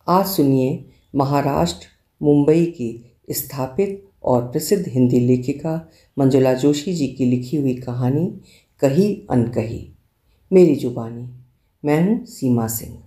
आज सुनिए महाराष्ट्र मुंबई की स्थापित और प्रसिद्ध हिंदी लेखिका मंजुला जोशी जी की लिखी हुई कहानी कही अनकही। मेरी जुबानी। मैं हूँ सीमा सिंह।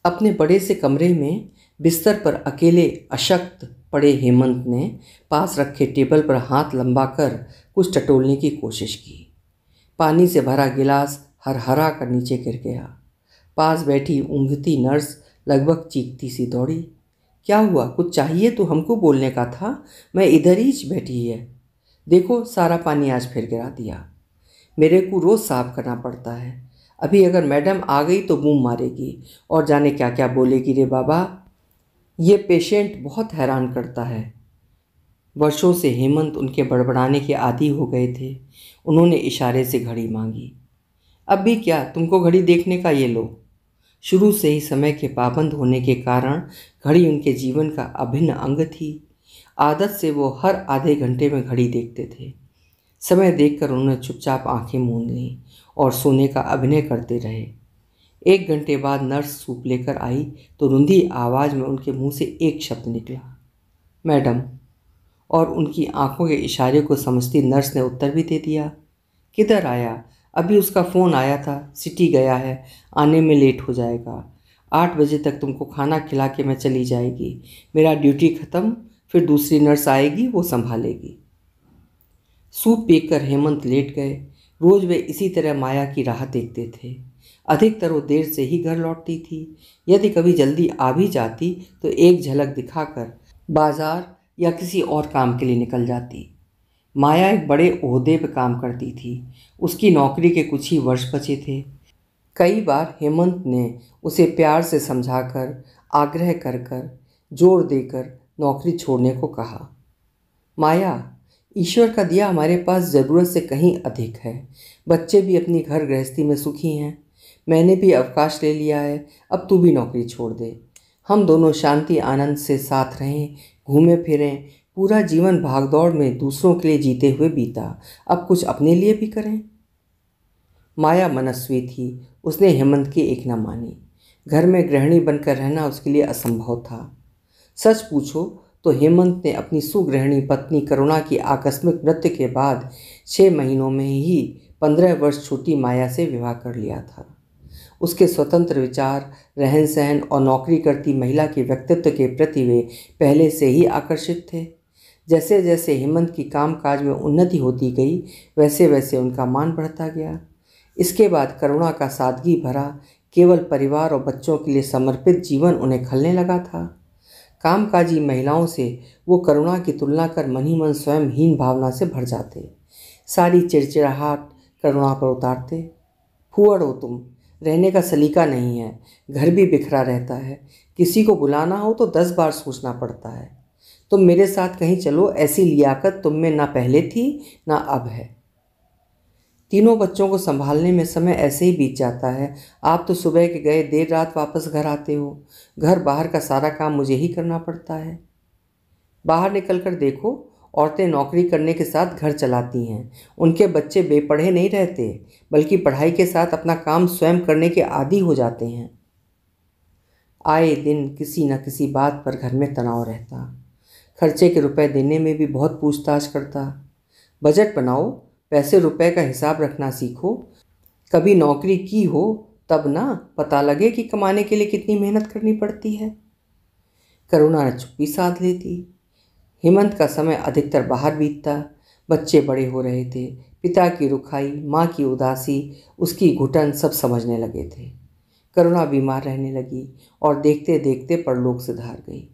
अपने बड़े से कमरे में बिस्तर पर अकेले अशक्त पड़े हेमंत ने पास रखे टेबल पर हाथ लंबा कर कुछ टटोलने की कोशिश की। पानी से भरा गिलास हरहरा कर नीचे गिर गया। पास बैठी ऊँघती नर्स लगभग चीखती सी दौड़ी। क्या हुआ? कुछ चाहिए तो हमको बोलने का था, मैं इधर ही बैठी है। देखो सारा पानी आज फिर गिरा दिया। मेरे को रोज़ साफ करना पड़ता है। अभी अगर मैडम आ गई तो बूम मारेगी और जाने क्या क्या बोलेगी। रे बाबा, ये पेशेंट बहुत हैरान करता है। वर्षों से हेमंत उनके बड़बड़ाने के आदी हो गए थे। उन्होंने इशारे से घड़ी मांगी। अब भी क्या, तुमको घड़ी देखने का? ये लो। शुरू से ही समय के पाबंद होने के कारण घड़ी उनके जीवन का अभिन्न अंग थी। आदत से वो हर आधे घंटे में घड़ी देखते थे। समय देखकर उन्होंने चुपचाप आंखें मूंद लीं और सोने का अभिनय करते रहे। 1 घंटे बाद नर्स सूप लेकर आई तो रुंधी आवाज़ में उनके मुंह से एक शब्द निकला, मैडम। और उनकी आंखों के इशारे को समझती नर्स ने उत्तर भी दे दिया, किधर आया? अभी उसका फ़ोन आया था, सिटी गया है, आने में लेट हो जाएगा। 8 बजे तक तुमको खाना खिला के मैं चली जाएगी। मेरा ड्यूटी ख़त्म, फिर दूसरी नर्स आएगी, वो संभालेगी। सूप पीकर हेमंत लेट गए। रोज़ वे इसी तरह माया की राह देखते थे। अधिकतर वो देर से ही घर लौटती थी। यदि कभी जल्दी आ भी जाती तो एक झलक दिखाकर बाजार या किसी और काम के लिए निकल जाती। माया एक बड़े ओहदे पर काम करती थी। उसकी नौकरी के कुछ ही वर्ष बचे थे। कई बार हेमंत ने उसे प्यार से समझाकर, आग्रह कर कर, जोर देकर नौकरी छोड़ने को कहा। माया, ईश्वर का दिया हमारे पास ज़रूरत से कहीं अधिक है। बच्चे भी अपनी घर गृहस्थी में सुखी हैं। मैंने भी अवकाश ले लिया है। अब तू भी नौकरी छोड़ दे। हम दोनों शांति आनंद से साथ रहें, घूमें फिरें। पूरा जीवन भागदौड़ में दूसरों के लिए जीते हुए बीता, अब कुछ अपने लिए भी करें। माया मनस्वी थी। उसने हेमंत की एक न मानी। घर में गृहिणी बनकर रहना उसके लिए असंभव था। सच पूछो तो हेमंत ने अपनी सुगृहिणी पत्नी करुणा की आकस्मिक मृत्यु के बाद 6 महीनों में ही 15 वर्ष छोटी माया से विवाह कर लिया था। उसके स्वतंत्र विचार, रहन सहन और नौकरी करती महिला के व्यक्तित्व के प्रति वे पहले से ही आकर्षित थे। जैसे जैसे हेमंत की कामकाज में उन्नति होती गई, वैसे वैसे उनका मान बढ़ता गया। इसके बाद करुणा का सादगी भरा, केवल परिवार और बच्चों के लिए समर्पित जीवन उन्हें खलने लगा था। कामकाजी महिलाओं से वो करुणा की तुलना कर मन ही मन स्वयं हीन भावना से भर जाते। सारी चिड़चिड़ाहट करुणा पर उतारते। फूहड़ हो तुम, रहने का सलीका नहीं है। घर भी बिखरा रहता है। किसी को बुलाना हो तो 10 बार सोचना पड़ता है। तुम मेरे साथ कहीं चलो, ऐसी लियाकत तुम में ना पहले थी ना अब है। तीनों बच्चों को संभालने में समय ऐसे ही बीत जाता है। आप तो सुबह के गए देर रात वापस घर आते हो। घर बाहर का सारा काम मुझे ही करना पड़ता है। बाहर निकल कर देखो, औरतें नौकरी करने के साथ घर चलाती हैं। उनके बच्चे बेपढ़े नहीं रहते, बल्कि पढ़ाई के साथ अपना काम स्वयं करने के आदी हो जाते हैं। आए दिन किसी न किसी बात पर घर में तनाव रहता। खर्चे के रुपए देने में भी बहुत पूछताछ करता। बजट बनाओ, पैसे रुपए का हिसाब रखना सीखो। कभी नौकरी की हो तब ना पता लगे कि कमाने के लिए कितनी मेहनत करनी पड़ती है। करुणा ने चुप्पी साध लेती। हेमंत का समय अधिकतर बाहर बीतता। बच्चे बड़े हो रहे थे। पिता की रुखाई, माँ की उदासी, उसकी घुटन सब समझने लगे थे। करुणा बीमार रहने लगी और देखते देखते परलोक सिधार गई।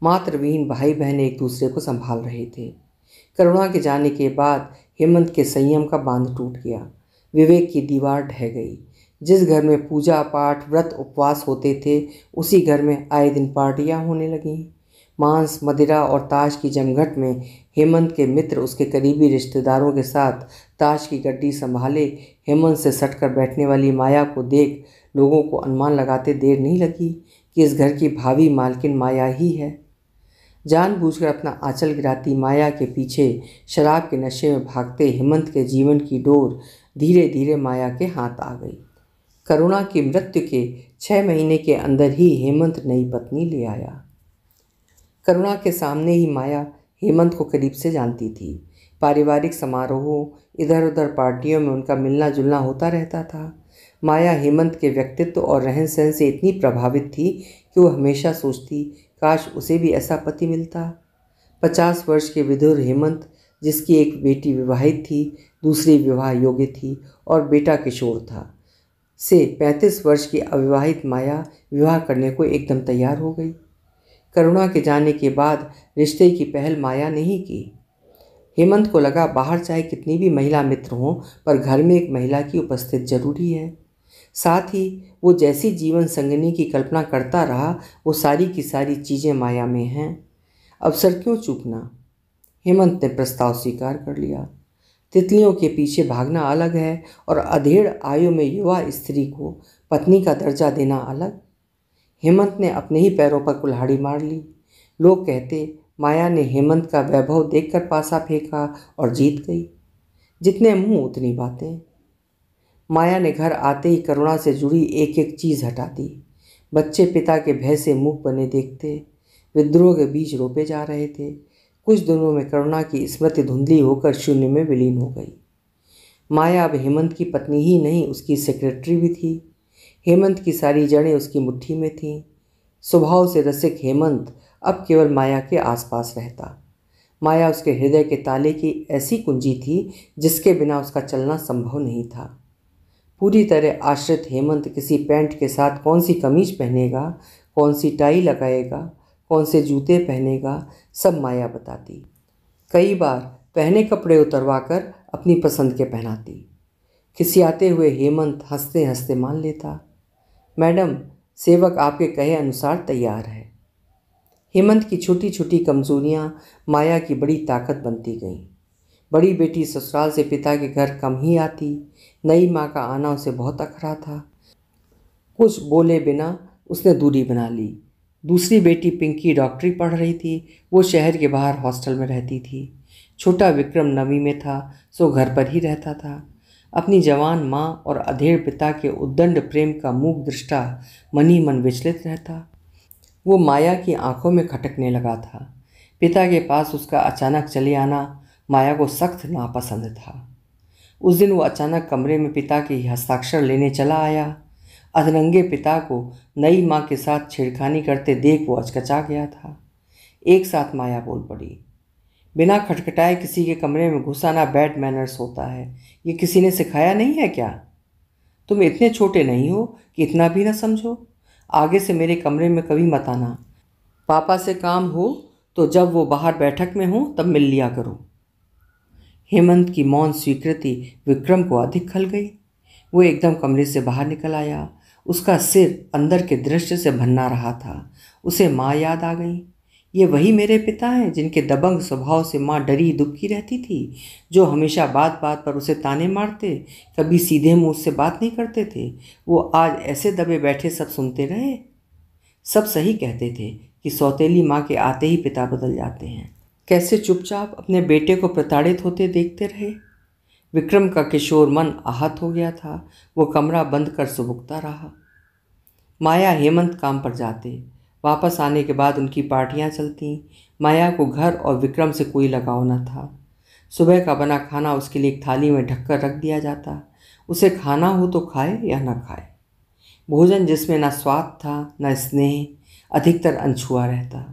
मातृविहीन भाई बहन एक दूसरे को संभाल रहे थे। करुणा के जाने के बाद हेमंत के संयम का बांध टूट गया। विवेक की दीवार ढह गई। जिस घर में पूजा पाठ, व्रत, उपवास होते थे, उसी घर में आए दिन पार्टियां होने लगीं। मांस, मदिरा और ताश की जमघट में हेमंत के मित्र उसके करीबी रिश्तेदारों के साथ ताश की गड्डी संभाले हेमंत से सटकर बैठने वाली माया को देख लोगों को अनुमान लगाते देर नहीं लगी कि इस घर की भावी मालकिन माया ही है। जानबूझकर अपना आंचल गिराती माया के पीछे शराब के नशे में भागते हेमंत के जीवन की डोर धीरे धीरे माया के हाथ आ गई। करुणा की मृत्यु के 6 महीने के अंदर ही हेमंत नई पत्नी ले आया। करुणा के सामने ही माया हेमंत को करीब से जानती थी। पारिवारिक समारोहों, इधर उधर पार्टियों में उनका मिलना जुलना होता रहता था। माया हेमंत के व्यक्तित्व और रहन सहन से इतनी प्रभावित थी कि वो हमेशा सोचती, काश उसे भी ऐसा पति मिलता। 50 वर्ष के विधुर हेमंत, जिसकी एक बेटी विवाहित थी, दूसरी विवाह योग्य थी और बेटा किशोर था, से 35 वर्ष की अविवाहित माया विवाह करने को एकदम तैयार हो गई। करुणा के जाने के बाद रिश्ते की पहल माया ने ही की। हेमंत को लगा, बाहर चाहे कितनी भी महिला मित्र हों, पर घर में एक महिला की उपस्थिति जरूरी है। साथ ही वो जैसी जीवन संगिनी की कल्पना करता रहा, वो सारी की सारी चीज़ें माया में हैं। अवसर क्यों चूकना। हेमंत ने प्रस्ताव स्वीकार कर लिया। तितलियों के पीछे भागना अलग है और अधेड़ आयु में युवा स्त्री को पत्नी का दर्जा देना अलग। हेमंत ने अपने ही पैरों पर कुल्हाड़ी मार ली। लोग कहते, माया ने हेमंत का वैभव देखकर पासा फेंका और जीत गई। जितने मुंह उतनी बातें। माया ने घर आते ही करुणा से जुड़ी एक एक चीज़ हटा दी। बच्चे पिता के भय से मुंह बने देखते। विद्रोह के बीज रोपे जा रहे थे। कुछ दिनों में करुणा की स्मृति धुंधली होकर शून्य में विलीन हो गई। माया अब हेमंत की पत्नी ही नहीं, उसकी सेक्रेटरी भी थी। हेमंत की सारी जड़ें उसकी मुट्ठी में थीं। स्वभाव से रसिक हेमंत अब केवल माया के आसपास रहता। माया उसके हृदय के ताले की ऐसी कुंजी थी जिसके बिना उसका चलना संभव नहीं था। पूरी तरह आश्रित हेमंत किसी पैंट के साथ कौन सी कमीज पहनेगा, कौन सी टाई लगाएगा, कौन से जूते पहनेगा, सब माया बताती। कई बार पहने कपड़े उतरवा कर अपनी पसंद के पहनाती। खिसियाते हुए हेमंत हंसते हंसते मान लेता, मैडम, सेवक आपके कहे अनुसार तैयार है। हेमंत की छोटी छोटी कमजोरियां माया की बड़ी ताकत बनती गईं। बड़ी बेटी ससुराल से पिता के घर कम ही आती। नई माँ का आना उसे बहुत अखरा था। कुछ बोले बिना उसने दूरी बना ली। दूसरी बेटी पिंकी डॉक्टरी पढ़ रही थी। वो शहर के बाहर हॉस्टल में रहती थी। छोटा विक्रम 9वीं में था, सो घर पर ही रहता था। अपनी जवान माँ और अधेड़ पिता के उद्दंड प्रेम का मूक दृष्टा मन ही मन विचलित रहता। वो माया की आंखों में खटकने लगा था। पिता के पास उसका अचानक चले आना माया को सख्त नापसंद था। उस दिन वो अचानक कमरे में पिता के हस्ताक्षर लेने चला आया। अधरंगे पिता को नई माँ के साथ छेड़खानी करते देख वो अचकचा गया था। एक साथ माया बोल पड़ी, बिना खटखटाए किसी के कमरे में घुस आना बैड मैनर्स होता है। ये किसी ने सिखाया नहीं है क्या? तुम इतने छोटे नहीं हो कि इतना भी ना समझो। आगे से मेरे कमरे में कभी मत आना। पापा से काम हो तो जब वो बाहर बैठक में हो तब मिल लिया करो। हेमंत की मौन स्वीकृति विक्रम को अधिक खल गई। वो एकदम कमरे से बाहर निकल आया। उसका सिर अंदर के दृश्य से भन्ना रहा था। उसे माँ याद आ गई। ये वही मेरे पिता हैं जिनके दबंग स्वभाव से माँ डरी दुबकी रहती थी, जो हमेशा बात बात पर उसे ताने मारते, कभी सीधे मुंह से बात नहीं करते थे। वो आज ऐसे दबे बैठे सब सुनते रहे। सब सही कहते थे कि सौतेली माँ के आते ही पिता बदल जाते हैं। कैसे चुपचाप अपने बेटे को प्रताड़ित होते देखते रहे। विक्रम का किशोर मन आहत हो गया था। वो कमरा बंद कर सुबुकता रहा। माया हेमंत काम पर जाते। वापस आने के बाद उनकी पार्टियां चलती। माया को घर और विक्रम से कोई लगाव न था। सुबह का बना खाना उसके लिए एक थाली में ढककर रख दिया जाता। उसे खाना हो तो खाए या न खाए। भोजन जिसमें न स्वाद था न स्नेह, अधिकतर अनछुआ रहता।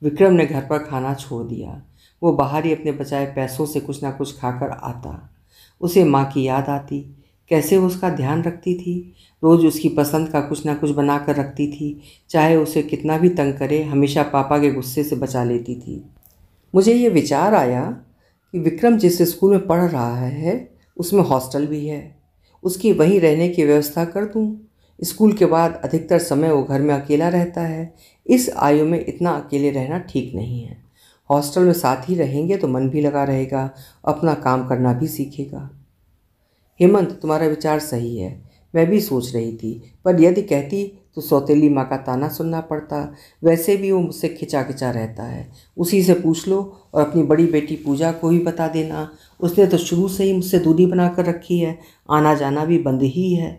विक्रम ने घर पर खाना छोड़ दिया। वो बाहर ही अपने बचाए पैसों से कुछ ना कुछ खाकर आता। उसे माँ की याद आती। कैसे वो उसका ध्यान रखती थी। रोज़ उसकी पसंद का कुछ ना कुछ बना कर रखती थी। चाहे उसे कितना भी तंग करे, हमेशा पापा के गुस्से से बचा लेती थी। मुझे ये विचार आया कि विक्रम जिस स्कूल में पढ़ रहा है उसमें हॉस्टल भी है। उसकी वहीं रहने की व्यवस्था कर दूँ। स्कूल के बाद अधिकतर समय वो घर में अकेला रहता है। इस आयु में इतना अकेले रहना ठीक नहीं है। हॉस्टल में साथ ही रहेंगे तो मन भी लगा रहेगा, अपना काम करना भी सीखेगा। हेमंत, तुम्हारा विचार सही है। मैं भी सोच रही थी, पर यदि कहती तो सौतेली माँ का ताना सुनना पड़ता। वैसे भी वो मुझसे खिंचा खिंचा रहता है। उसी से पूछ लो और अपनी बड़ी बेटी पूजा को भी बता देना। उसने तो शुरू से ही मुझसे दूरी बना कर रखी है। आना जाना भी बंद ही है।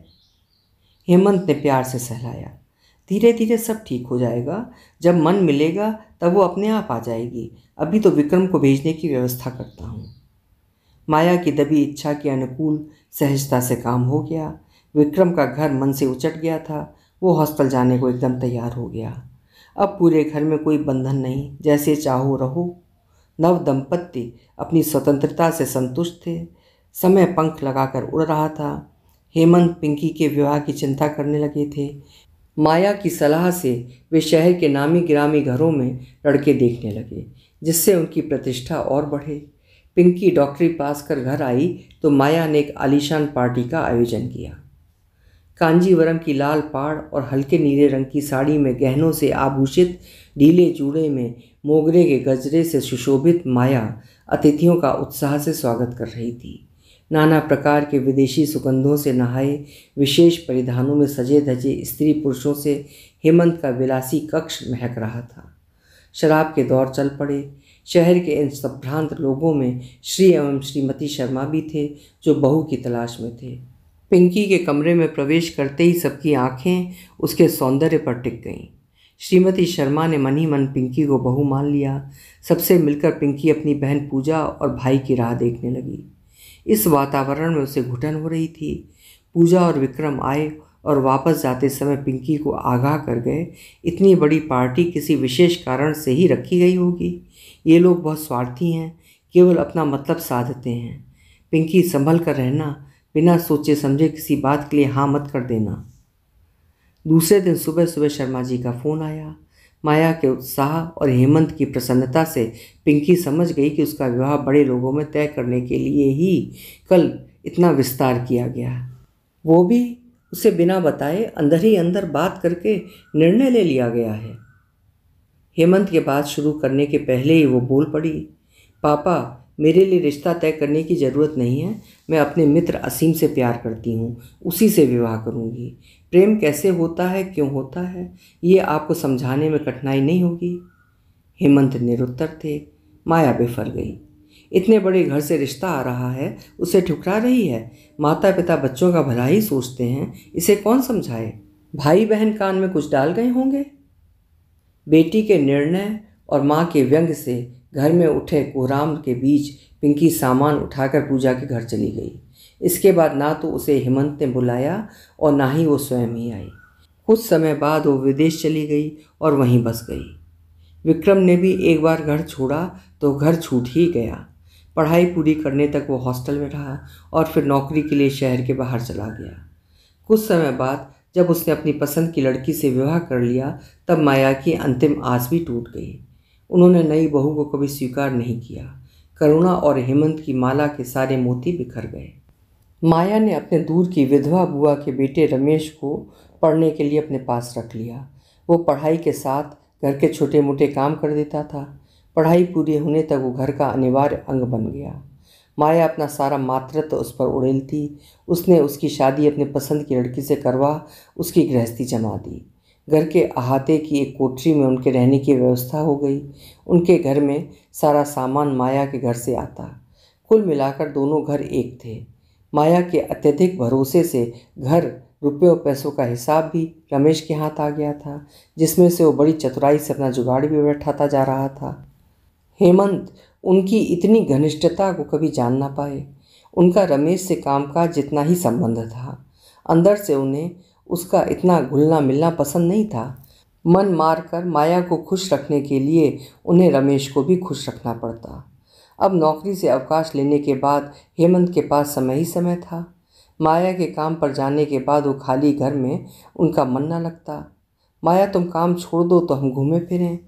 हेमंत ने प्यार से सहलाया। धीरे धीरे सब ठीक हो जाएगा, जब मन मिलेगा तब वो अपने आप आ जाएगी। अभी तो विक्रम को भेजने की व्यवस्था करता हूँ। माया की दबी इच्छा के अनुकूल सहजता से काम हो गया। विक्रम का घर मन से उचट गया था। वो हॉस्टल जाने को एकदम तैयार हो गया। अब पूरे घर में कोई बंधन नहीं, जैसे चाहो रहो। नव दंपत्ति अपनी स्वतंत्रता से संतुष्ट थे। समय पंख लगाकर उड़ रहा था। हेमंत पिंकी के विवाह की चिंता करने लगे थे। माया की सलाह से वे शहर के नामी गिरामी घरों में लड़के देखने लगे, जिससे उनकी प्रतिष्ठा और बढ़े। पिंकी डॉक्टरी पास कर घर आई तो माया ने एक आलीशान पार्टी का आयोजन किया। कांजीवरम की लाल पाड़ और हल्के नीले रंग की साड़ी में गहनों से आभूषित, ढीले जूड़े में मोगरे के गजरे से सुशोभित माया अतिथियों का उत्साह से स्वागत कर रही थी। नाना प्रकार के विदेशी सुगंधों से नहाए, विशेष परिधानों में सजे धजे स्त्री पुरुषों से हेमंत का विलासी कक्ष महक रहा था। शराब के दौर चल पड़े। शहर के इन संभ्रांत लोगों में श्री एवं श्रीमती शर्मा भी थे, जो बहू की तलाश में थे। पिंकी के कमरे में प्रवेश करते ही सबकी आंखें उसके सौंदर्य पर टिक गईं। श्रीमती शर्मा ने मन ही मन पिंकी को बहू मान लिया। सबसे मिलकर पिंकी अपनी बहन पूजा और भाई की राह देखने लगी। इस वातावरण में उसे घुटन हो रही थी। पूजा और विक्रम आए और वापस जाते समय पिंकी को आगाह कर गए, इतनी बड़ी पार्टी किसी विशेष कारण से ही रखी गई होगी। ये लोग बहुत स्वार्थी हैं, केवल अपना मतलब साधते हैं। पिंकी संभल कर रहना, बिना सोचे समझे किसी बात के लिए हाँ मत कर देना। दूसरे दिन सुबह सुबह शर्मा जी का फ़ोन आया। माया के उत्साह और हेमंत की प्रसन्नता से पिंकी समझ गई कि उसका विवाह बड़े लोगों में तय करने के लिए ही कल इतना विस्तार किया गया। वो भी उसे बिना बताए अंदर ही अंदर बात करके निर्णय ले लिया गया है। हेमंत के बात शुरू करने के पहले ही वो बोल पड़ी, पापा, मेरे लिए रिश्ता तय करने की ज़रूरत नहीं है। मैं अपने मित्र असीम से प्यार करती हूँ, उसी से विवाह करूँगी। प्रेम कैसे होता है, क्यों होता है, ये आपको समझाने में कठिनाई नहीं होगी। हेमंत निरुत्तर थे। माया बेफर गई। इतने बड़े घर से रिश्ता आ रहा है, उसे ठुकरा रही है। माता पिता बच्चों का भला ही सोचते हैं, इसे कौन समझाए। भाई बहन कान में कुछ डाल गए होंगे। बेटी के निर्णय और माँ के व्यंग से घर में उठे कोहराम के बीच पिंकी सामान उठाकर पूजा के घर चली गई। इसके बाद ना तो उसे हेमंत ने बुलाया और ना ही वो स्वयं ही आई। कुछ समय बाद वो विदेश चली गई और वहीं बस गई। विक्रम ने भी एक बार घर छोड़ा तो घर छूट ही गया। पढ़ाई पूरी करने तक वो हॉस्टल में रहा और फिर नौकरी के लिए शहर के बाहर चला गया। कुछ समय बाद जब उसने अपनी पसंद की लड़की से विवाह कर लिया, तब माया की अंतिम आस भी टूट गई। उन्होंने नई बहू को कभी स्वीकार नहीं किया। करुणा और हेमंत की माला के सारे मोती बिखर गए। माया ने अपने दूर की विधवा बुआ के बेटे रमेश को पढ़ने के लिए अपने पास रख लिया। वो पढ़ाई के साथ घर के छोटे मोटे काम कर देता था। पढ़ाई पूरी होने तक वो घर का अनिवार्य अंग बन गया। माया अपना सारा मातृत्व उस पर उड़ेलती। उसने उसकी शादी अपने पसंद की लड़की से करवा उसकी गृहस्थी जमा दी। घर के अहाते की एक कोठरी में उनके रहने की व्यवस्था हो गई। उनके घर में सारा सामान माया के घर से आता। कुल मिलाकर दोनों घर एक थे। माया के अत्यधिक भरोसे से घर, रुपयों पैसों का हिसाब भी रमेश के हाथ आ गया था, जिसमें से वो बड़ी चतुराई से अपना जुगाड़ भी बैठाता जा रहा था। हेमंत उनकी इतनी घनिष्ठता को कभी जान ना पाए। उनका रमेश से कामकाज जितना ही संबंध था। अंदर से उन्हें उसका इतना घुलना मिलना पसंद नहीं था। मन मारकर माया को खुश रखने के लिए उन्हें रमेश को भी खुश रखना पड़ता। अब नौकरी से अवकाश लेने के बाद हेमंत के पास समय ही समय था। माया के काम पर जाने के बाद वो खाली घर में उनका मन न लगता। माया, तुम काम छोड़ दो तो हम घूमें फिरें।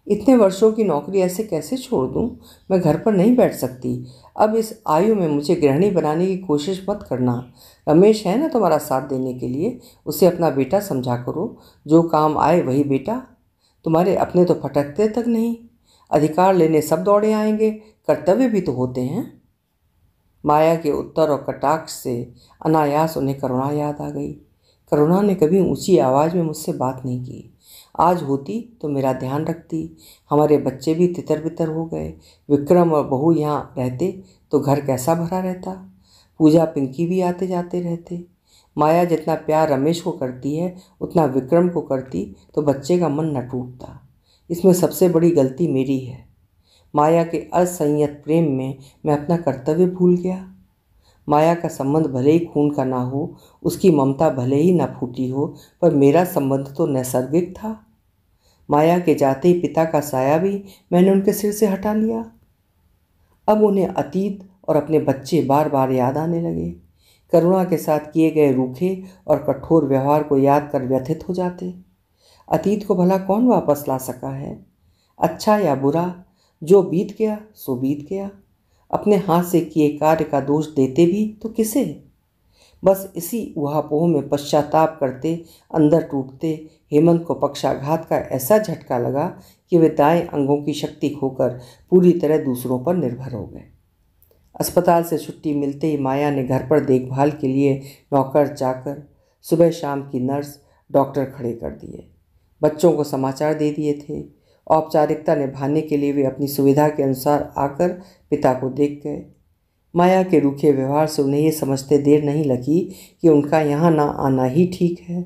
इतने वर्षों की नौकरी ऐसे कैसे छोड़ दूं? मैं घर पर नहीं बैठ सकती। अब इस आयु में मुझे गृहिणी बनाने की कोशिश मत करना। रमेश है ना तुम्हारा साथ देने के लिए, उसे अपना बेटा समझा करो। जो काम आए वही बेटा। तुम्हारे अपने तो फटकते तक नहीं। अधिकार लेने सब दौड़े आएंगे, कर्तव्य भी तो होते हैं। माया के उत्तर और कटाक्ष से अनायास उन्हें करुणा याद आ गई। करुणा ने कभी ऊंची आवाज़ में मुझसे बात नहीं की। आज होती तो मेरा ध्यान रखती। हमारे बच्चे भी तितर बितर हो गए। विक्रम और बहू यहाँ रहते तो घर कैसा भरा रहता। पूजा पिंकी भी आते जाते रहते। माया जितना प्यार रमेश को करती है उतना विक्रम को करती तो बच्चे का मन न टूटता। इसमें सबसे बड़ी गलती मेरी है। माया के असंयत प्रेम में मैं अपना कर्तव्य भूल गया। माया का संबंध भले ही खून का ना हो, उसकी ममता भले ही न फूटी हो, पर मेरा संबंध तो नैसर्गिक था। माया के जाते ही पिता का साया भी मैंने उनके सिर से हटा लिया। अब उन्हें अतीत और अपने बच्चे बार बार याद आने लगे। करुणा के साथ किए गए रूखे और कठोर व्यवहार को याद कर व्यथित हो जाते। अतीत को भला कौन वापस ला सका है? अच्छा या बुरा, जो बीत गया सो बीत गया। अपने हाथ से किए कार्य का दोष देते भी तो किसे? बस इसी ऊहापोह में पश्चाताप करते अंदर टूटते हेमंत को पक्षाघात का ऐसा झटका लगा कि वे दाएं अंगों की शक्ति खोकर पूरी तरह दूसरों पर निर्भर हो गए। अस्पताल से छुट्टी मिलते ही माया ने घर पर देखभाल के लिए नौकर चाकर, सुबह शाम की नर्स, डॉक्टर खड़े कर दिए। बच्चों को समाचार दे दिए थे। औपचारिकता निभाने के लिए वे अपनी सुविधा के अनुसार आकर पिता को देख गए। माया के रूखे व्यवहार से उन्हें ये समझते देर नहीं लगी कि उनका यहाँ ना आना ही ठीक है।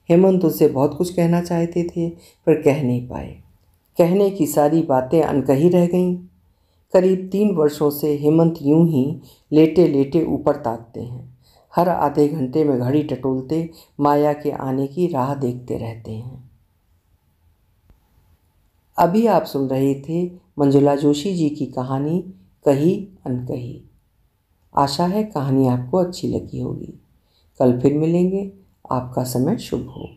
हेमंत उनसे बहुत कुछ कहना चाहते थे पर कह नहीं पाए। कहने की सारी बातें अनकही रह गईं। करीब 3 वर्षों से हेमंत यूं ही लेटे लेटे ऊपर ताकते हैं। हर आधे घंटे में घड़ी टटोलते माया के आने की राह देखते रहते हैं। अभी आप सुन रहे थे मंजुला जोशी जी की कहानी कही अनकही। आशा है कहानी आपको अच्छी लगी होगी। कल फिर मिलेंगे। आपका समय शुभ हो।